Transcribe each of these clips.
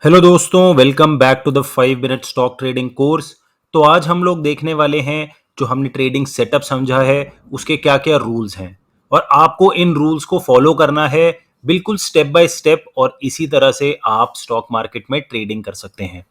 Hello दोस्तों, welcome back to the 5 minute stock trading course. तो आज हम लोग देखने वाले हैं जो हमने ट्रेडिंग सेटअप समझा है उसके क्या क्या रूल्स हैं और आपको इन रूल्स को फॉलो करना है बिल्कुल स्टेप बाय स्टेप, और इसी तरह से आप स्टॉक मार्केट में ट्रेडिंग कर सकते हैं।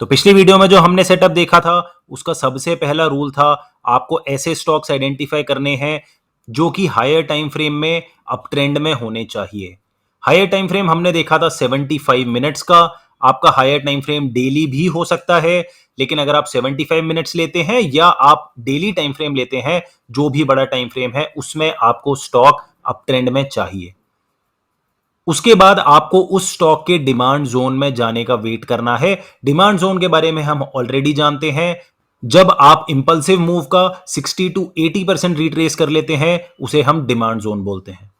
तो पिछली वीडियो में जो हमने सेटअप देखा था उसका सबसे पहला रूल था आपको ऐसे स्टॉक्स आइडेंटिफाई करने हैं जो कि हायर टाइम फ्रेम में अप ट्रेंड में होने चाहिए। हायर टाइम फ्रेम हमने देखा था 75 मिनट्स का। आपका हायर टाइम फ्रेम डेली भी हो सकता है, लेकिन अगर आप 75 मिनट्स लेते हैं या आप डेली टाइम फ्रेम लेते हैं, जो भी बड़ा टाइम फ्रेम है उसमें आपको स्टॉक अप ट्रेंड में चाहिए। उसके बाद आपको उस स्टॉक के डिमांड जोन में जाने का वेट करना है। डिमांड जोन के बारे में हम ऑलरेडी जानते हैं। जब आप इंपल्सिव मूव का 60 टू 80% रिट्रेस कर लेते हैं उसे हम डिमांड जोन बोलते हैं।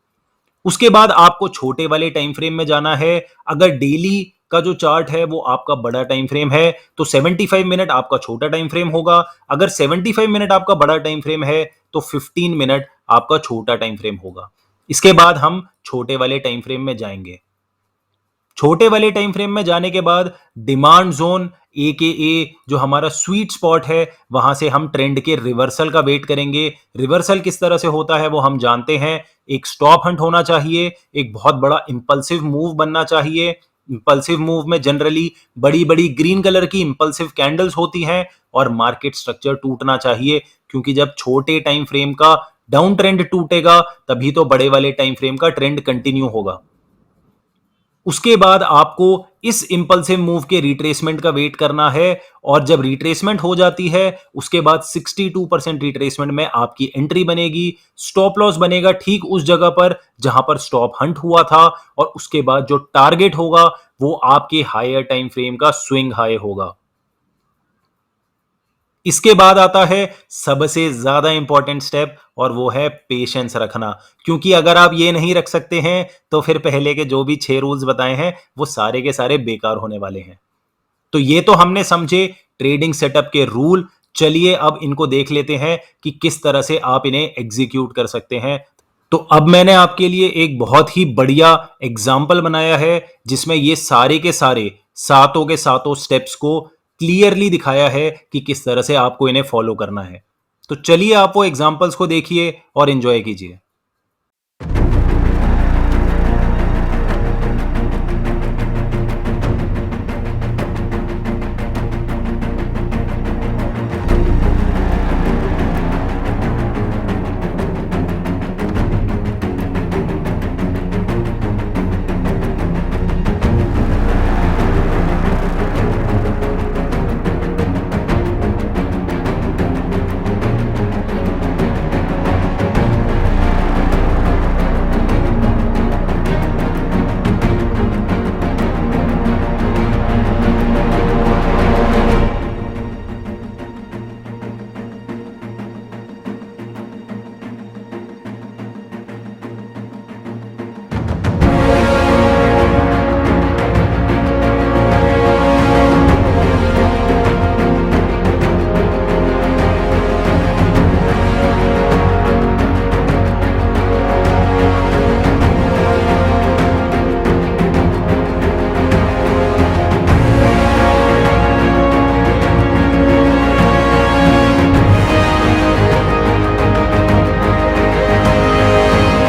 उसके बाद आपको छोटे वाले टाइम फ्रेम में जाना है। अगर डेली का जो चार्ट है वो आपका बड़ा टाइम फ्रेम है तो 75 मिनट आपका छोटा टाइम फ्रेम होगा। अगर 75 मिनट आपका बड़ा टाइम फ्रेम है तो 15 मिनट आपका छोटा टाइम फ्रेम होगा। इसके बाद हम छोटे वाले टाइम फ्रेम में जाएंगे। छोटे वाले टाइम फ्रेम में जाने के बाद डिमांड जोन ए के ए जो हमारा स्वीट स्पॉट है, वहां से हम ट्रेंड के रिवर्सल का वेट करेंगे। रिवर्सल किस तरह से होता है वो हम जानते हैं। एक स्टॉप हंट होना चाहिए, एक बहुत बड़ा इंपल्सिव मूव बनना चाहिए। इंपल्सिव मूव में जनरली बड़ी बड़ी ग्रीन कलर की इंपल्सिव कैंडल्स होती हैं और मार्केट स्ट्रक्चर टूटना चाहिए, क्योंकि जब छोटे टाइम फ्रेम का डाउन ट्रेंड टूटेगा तभी तो बड़े वाले टाइम फ्रेम का ट्रेंड कंटिन्यू होगा। उसके बाद आपको इस इंपल्सिव मूव के रिट्रेसमेंट का वेट करना है, और जब रिट्रेसमेंट हो जाती है उसके बाद 62% रिट्रेसमेंट में आपकी एंट्री बनेगी। स्टॉप लॉस बनेगा ठीक उस जगह पर जहां पर स्टॉप हंट हुआ था, और उसके बाद जो टारगेट होगा वो आपके हायर टाइम फ्रेम का स्विंग हाई होगा। इसके बाद आता है सबसे ज्यादा इंपॉर्टेंट स्टेप, और वो है पेशेंस रखना। क्योंकि अगर आप ये नहीं रख सकते हैं तो फिर पहले के जो भी 6 रूल्स बताए हैं वो सारे के सारे बेकार होने वाले हैं। तो ये तो हमने समझे ट्रेडिंग सेटअप के रूल। चलिए अब इनको देख लेते हैं कि किस तरह से आप इन्हें एग्जीक्यूट कर सकते हैं। तो अब मैंने आपके लिए एक बहुत ही बढ़िया एग्जाम्पल बनाया है जिसमें ये सारे के सारे सातों के सातों स्टेप्स को क्लियरली दिखाया है कि किस तरह से आपको इन्हें फॉलो करना है। तो चलिए आप वो एग्जाम्पल्स को देखिए और एंजॉय कीजिए।